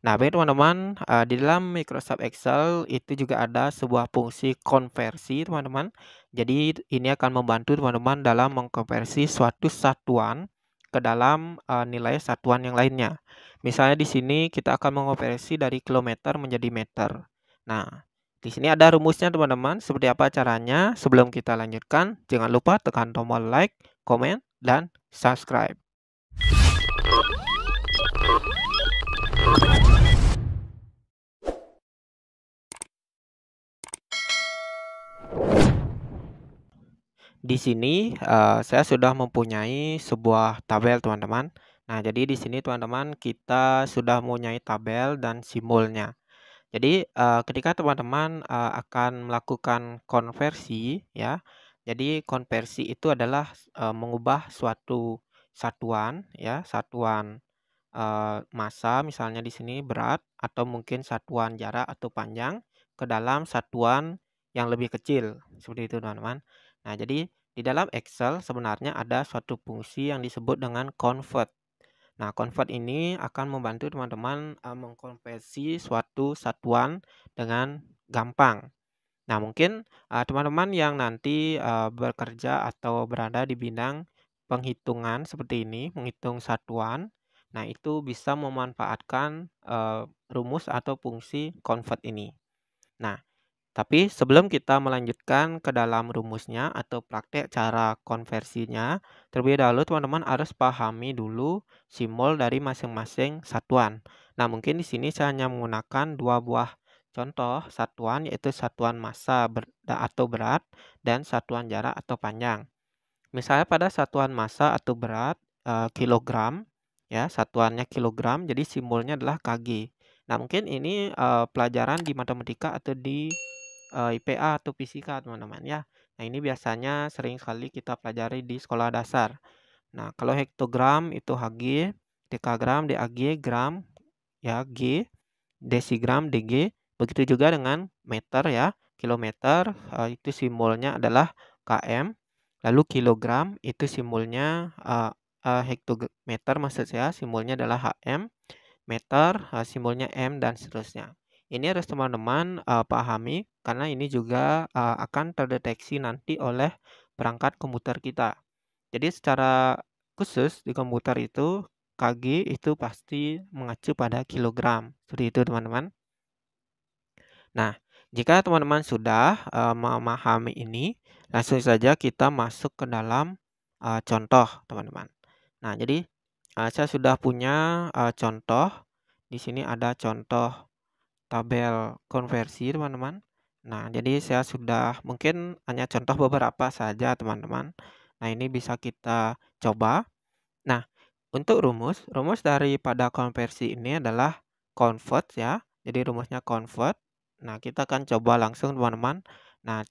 Nah, baik teman-teman, di dalam Microsoft Excel itu juga ada sebuah fungsi konversi, teman-teman. Jadi ini akan membantu teman-teman dalam mengkonversi suatu satuan ke dalam nilai satuan yang lainnya. Misalnya di sini kita akan mengonversi dari kilometer menjadi meter. Nah, di sini ada rumusnya teman-teman. Seperti apa caranya? Sebelum kita lanjutkan, jangan lupa tekan tombol like, komen, dan subscribe. Di sini, saya sudah mempunyai sebuah tabel, teman-teman. Nah, jadi di sini, teman-teman, kita sudah mempunyai tabel dan simbolnya. Jadi, ketika teman-teman, akan melakukan konversi, ya, jadi konversi itu adalah, mengubah suatu satuan, ya, satuan, massa, misalnya di sini berat, atau mungkin satuan jarak atau panjang, ke dalam satuan yang lebih kecil, seperti itu, teman-teman. Nah, jadi di dalam Excel sebenarnya ada suatu fungsi yang disebut dengan convert. Nah, convert ini akan membantu teman-teman mengkonversi suatu satuan dengan gampang. Nah, mungkin teman-teman yang nanti bekerja atau berada di bidang penghitungan seperti ini, menghitung satuan, nah itu bisa memanfaatkan rumus atau fungsi convert ini. Nah, tapi sebelum kita melanjutkan ke dalam rumusnya atau praktek cara konversinya, terlebih dahulu teman-teman harus pahami dulu simbol dari masing-masing satuan. Nah, mungkin di sini saya hanya menggunakan dua buah contoh satuan, yaitu satuan massa atau berat dan satuan jarak atau panjang. Misalnya pada satuan massa atau berat kilogram, ya satuannya kilogram, jadi simbolnya adalah kg. Nah, mungkin ini pelajaran di matematika atau di IPA atau fisika, teman-teman, ya. Nah, ini biasanya sering sekali kita pelajari di sekolah dasar. Nah, kalau hektogram itu Hg, dekagram DAg, gram ya G, desigram DG, begitu juga dengan meter, ya. Kilometer itu simbolnya adalah km, lalu kilogram itu simbolnya hektometer, maksud saya simbolnya adalah hm, meter simbolnya m, dan seterusnya. Ini harus teman-teman pahami karena ini juga akan terdeteksi nanti oleh perangkat komputer kita. Jadi secara khusus di komputer itu kg itu pasti mengacu pada kilogram. Seperti itu, teman-teman. Nah, jika teman-teman sudah memahami ini, langsung saja kita masuk ke dalam contoh, teman-teman. Nah, jadi saya sudah punya contoh. Di sini ada contoh tabel konversi, teman-teman. Nah, jadi saya sudah mungkin hanya contoh beberapa saja, teman-teman. Nah, ini bisa kita coba. Nah, untuk rumus daripada konversi ini adalah convert, ya. Jadi rumusnya convert. Nah, kita akan coba langsung, teman-teman. Nah,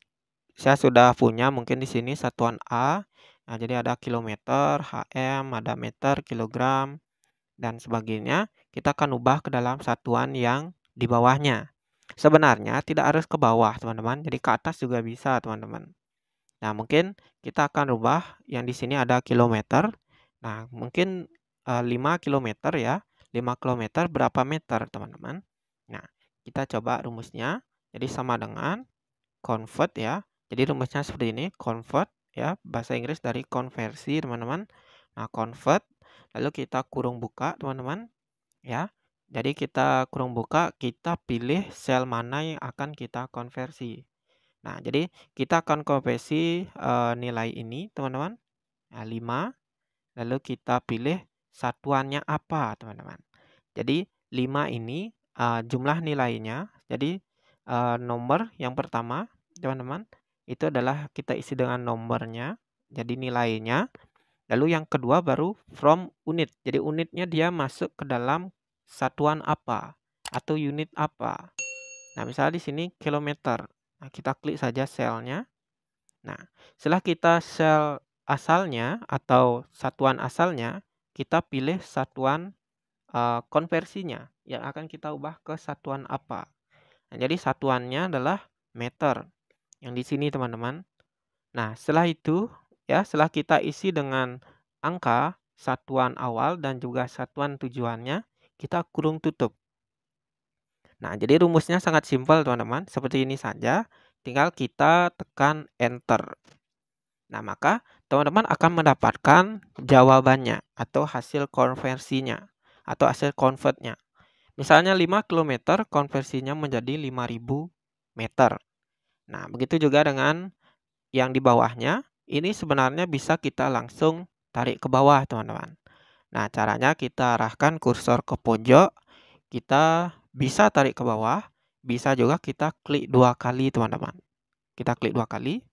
saya sudah punya mungkin di sini satuan A. Nah, jadi ada kilometer, HM, ada meter, kilogram, dan sebagainya. Kita akan ubah ke dalam satuan yang di bawahnya. Sebenarnya tidak harus ke bawah, teman-teman. Jadi ke atas juga bisa, teman-teman. Nah, mungkin kita akan rubah yang di sini ada kilometer. Nah, mungkin 5 kilometer, ya. 5 kilometer berapa meter, teman-teman? Nah, kita coba rumusnya. Jadi sama dengan convert, ya. Jadi rumusnya seperti ini, convert, ya. Bahasa Inggris dari konversi, teman-teman. Nah, convert, lalu kita kurung buka, teman-teman, ya. Jadi kita kurung buka, kita pilih sel mana yang akan kita konversi. Nah, jadi kita akan konversi nilai ini, teman-teman. Nah, 5, lalu kita pilih satuannya apa, teman-teman. Jadi 5 ini jumlah nilainya. Jadi nomor yang pertama, teman-teman, itu adalah kita isi dengan nomornya. Jadi nilainya. Lalu yang kedua baru from unit. Jadi unitnya dia masuk ke dalam satuan apa atau unit apa. Nah, misalnya di sini kilometer. Nah, kita klik saja selnya. Nah, setelah kita sel asalnya atau satuan asalnya, kita pilih satuan konversinya yang akan kita ubah ke satuan apa. Nah, jadi satuannya adalah meter. Yang di sini, teman-teman. Nah, setelah itu, ya, setelah kita isi dengan angka satuan awal dan juga satuan tujuannya, kita kurung tutup. Nah, jadi rumusnya sangat simpel teman-teman, seperti ini saja, tinggal kita tekan enter. Nah, maka teman-teman akan mendapatkan jawabannya atau hasil konversinya atau hasil convertnya. Misalnya 5 km konversinya menjadi 5.000 meter. Nah, begitu juga dengan yang di bawahnya, ini sebenarnya bisa kita langsung tarik ke bawah teman-teman. Nah, caranya kita arahkan kursor ke pojok, kita bisa tarik ke bawah, bisa juga kita klik 2 kali teman-teman. Kita klik 2 kali.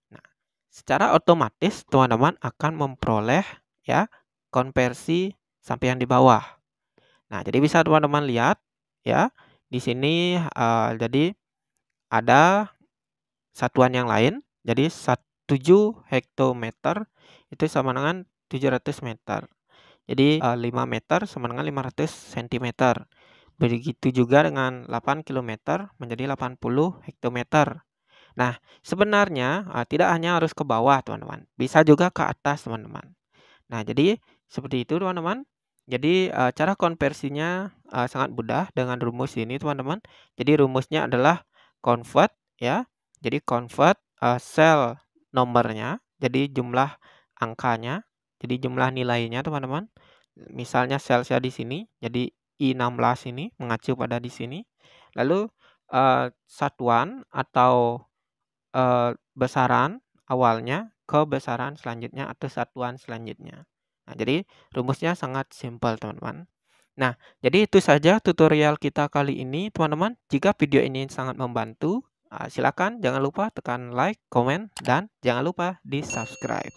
Nah, secara otomatis teman-teman akan memperoleh ya konversi sampai yang di bawah. Nah, jadi bisa teman-teman lihat ya, di sini jadi ada satuan yang lain. Jadi 7 hektometer itu sama dengan 700 meter. Jadi 5 meter sama dengan 500 cm. Begitu juga dengan 8 km menjadi 80 hektometer. Nah, sebenarnya tidak hanya harus ke bawah teman-teman, bisa juga ke atas teman-teman. Nah, jadi seperti itu teman-teman. Jadi cara konversinya sangat mudah dengan rumus ini teman-teman. Jadi rumusnya adalah convert ya. Jadi convert sel nomornya, jadi jumlah angkanya, jadi jumlah nilainya teman-teman. Misalnya sel saya di sini, jadi I16 ini mengacu pada di sini. Lalu satuan atau besaran awalnya ke besaran selanjutnya atau satuan selanjutnya. Nah, jadi rumusnya sangat simpel, teman-teman. Nah, jadi itu saja tutorial kita kali ini, teman-teman. Jika video ini sangat membantu, silakan jangan lupa tekan like, komen, dan jangan lupa di subscribe.